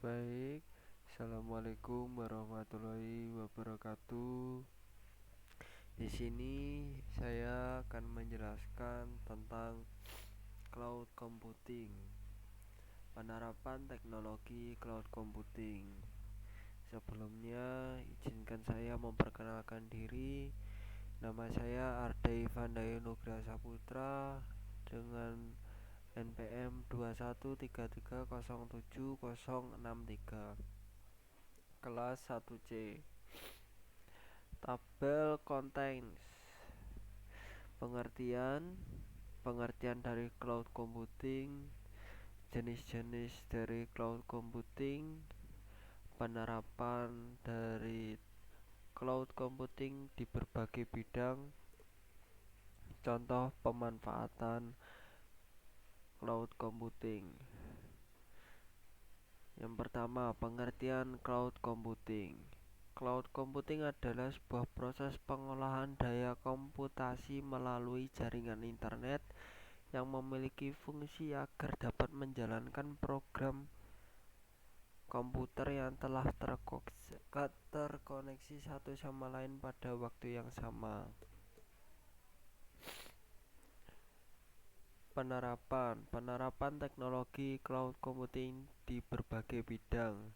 Baik, Assalamualaikum warahmatullahi wabarakatuh. Di sini saya akan menjelaskan tentang cloud computing, penerapan teknologi cloud computing. Sebelumnya, izinkan saya memperkenalkan diri. Nama saya Arda Ivan Dayonugraha Saputra dengan NPM 213307063, kelas 1C. Tabel contents. Pengertian dari cloud computing, jenis-jenis dari cloud computing, penerapan dari cloud computing di berbagai bidang, contoh pemanfaatan cloud computing. Yang pertama, pengertian cloud computing. Cloud computing adalah sebuah proses pengolahan daya komputasi melalui jaringan internet yang memiliki fungsi agar dapat menjalankan program komputer yang telah terkoneksi satu sama lain pada waktu yang sama. Penerapan teknologi cloud computing di berbagai bidang,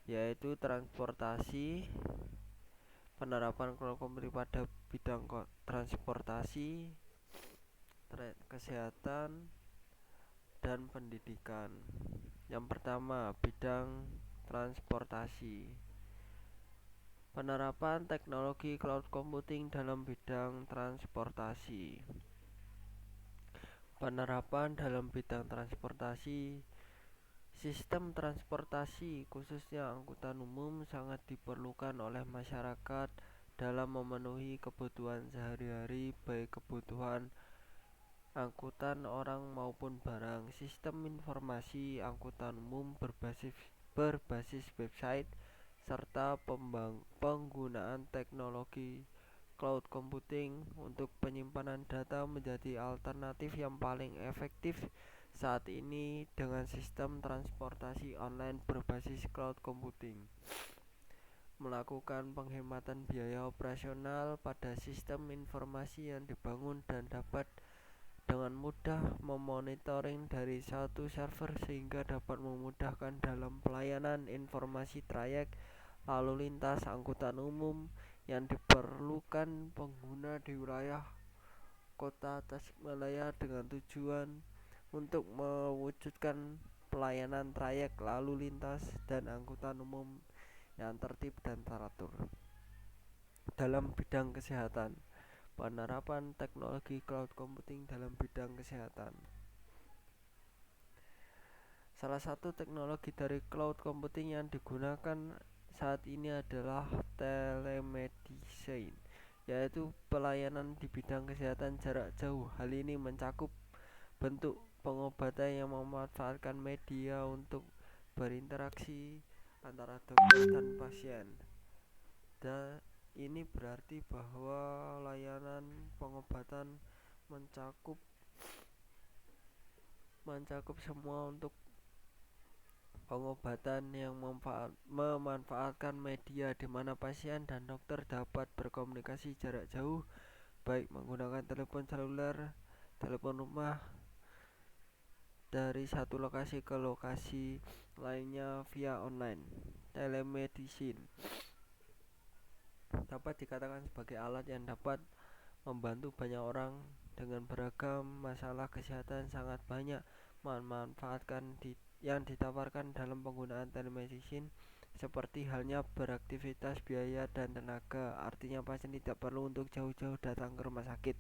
yaitu transportasi. Penerapan cloud computing pada bidang transportasi, kesehatan, dan pendidikan. Yang pertama, bidang transportasi. Penerapan teknologi cloud computing dalam bidang transportasi. Penerapan dalam bidang transportasi. Sistem transportasi, khususnya angkutan umum, sangat diperlukan oleh masyarakat dalam memenuhi kebutuhan sehari-hari, baik kebutuhan angkutan orang maupun barang. Sistem informasi angkutan umum berbasis website serta penggunaan teknologi cloud computing untuk penyimpanan data menjadi alternatif yang paling efektif saat ini dengan sistem transportasi online berbasis cloud computing. Melakukan penghematan biaya operasional pada sistem informasi yang dibangun dan dapat dengan mudah memonitoring dari satu server sehingga dapat memudahkan dalam pelayanan informasi trayek lalu lintas angkutan umum yang diperlukan pengguna di wilayah kota Tasikmalaya dengan tujuan untuk mewujudkan pelayanan trayek lalu lintas dan angkutan umum yang tertib dan teratur. Dalam bidang kesehatan, penerapan teknologi cloud computing dalam bidang kesehatan. Salah satu teknologi dari cloud computing yang digunakan saat ini adalah telemedicine, yaitu pelayanan di bidang kesehatan jarak jauh. Hal ini mencakup bentuk pengobatan yang memanfaatkan media untuk berinteraksi antara dokter dan pasien. Dan ini berarti bahwa layanan pengobatan mencakup semua untuk pengobatan yang memanfaatkan media di mana pasien dan dokter dapat berkomunikasi jarak jauh, baik menggunakan telepon seluler, telepon rumah, dari satu lokasi ke lokasi lainnya via online. Telemedicine dapat dikatakan sebagai alat yang dapat membantu banyak orang dengan beragam masalah kesehatan. Sangat banyak yang ditawarkan dalam penggunaan telemedicine, seperti halnya beraktivitas biaya dan tenaga. Artinya pasien tidak perlu untuk jauh-jauh datang ke rumah sakit.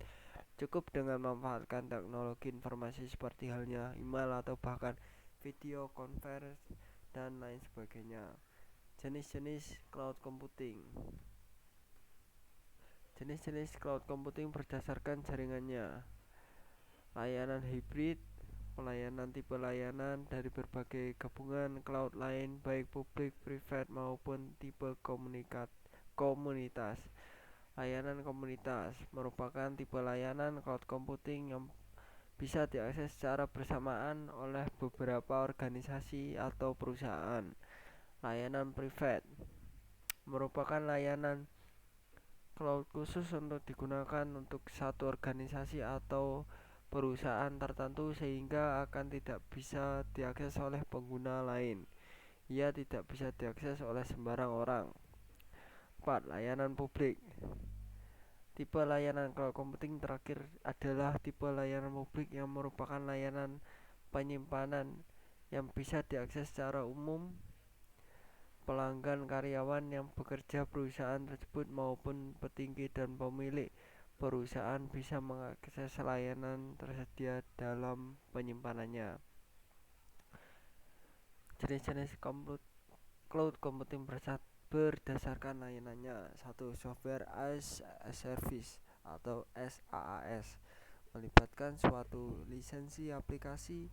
Cukup dengan memanfaatkan teknologi informasi seperti halnya email atau bahkan video conference dan lain sebagainya. Jenis-jenis cloud computing. Jenis-jenis cloud computing berdasarkan jaringannya. Layanan hibrid, pelayanan tipe layanan dari berbagai gabungan cloud lain baik publik, private maupun tipe komunitas. Layanan komunitas merupakan tipe layanan cloud computing yang bisa diakses secara bersamaan oleh beberapa organisasi atau perusahaan. Layanan privat merupakan layanan cloud khusus untuk digunakan untuk satu organisasi atau perusahaan tertentu sehingga akan tidak bisa diakses oleh pengguna lain. Ia tidak bisa diakses oleh sembarang orang. 4. Layanan publik. Tipe layanan cloud computing terakhir adalah tipe layanan publik yang merupakan layanan penyimpanan yang bisa diakses secara umum. Pelanggan, karyawan yang bekerja perusahaan tersebut maupun petinggi dan pemilik perusahaan bisa mengakses layanan tersedia dalam penyimpanannya. Jenis-jenis cloud computing berdasarkan layanannya. 1. Software as a Service atau SaaS melibatkan suatu lisensi aplikasi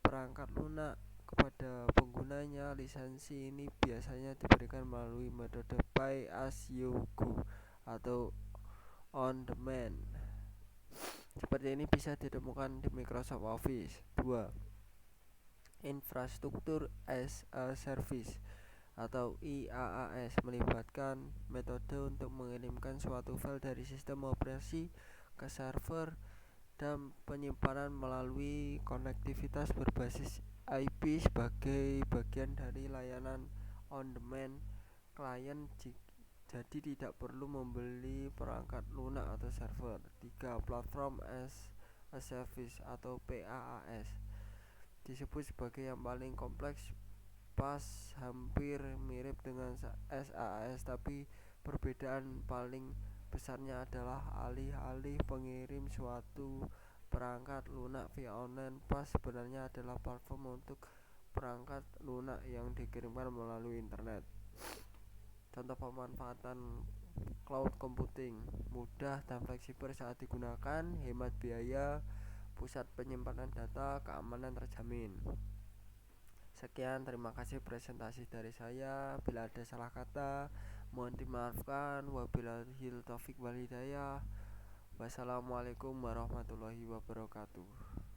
perangkat lunak kepada penggunanya. Lisensi ini biasanya diberikan melalui metode pay as you go atau on demand. Seperti ini bisa ditemukan di Microsoft Office. 2. Infrastruktur as a Service atau IaaS melibatkan metode untuk mengirimkan suatu file dari sistem operasi ke server dan penyimpanan melalui konektivitas berbasis IP sebagai bagian dari layanan on demand klien, jadi tidak perlu membeli perangkat lunak atau server. 3. Platform as a Service atau PaaS disebut sebagai yang paling kompleks, hampir mirip dengan SaaS, tapi perbedaan paling besarnya adalah alih-alih pengirim suatu perangkat lunak via online, PaaS sebenarnya adalah platform untuk perangkat lunak yang dikirimkan melalui internet. Contoh pemanfaatan cloud computing: mudah dan fleksibel saat digunakan, hemat biaya, pusat penyimpanan data, keamanan terjamin. Sekian, terima kasih presentasi dari saya. Bila ada salah kata, mohon dimaafkan. Wabillahi taufik wal hidayah. Wassalamualaikum warahmatullahi wabarakatuh.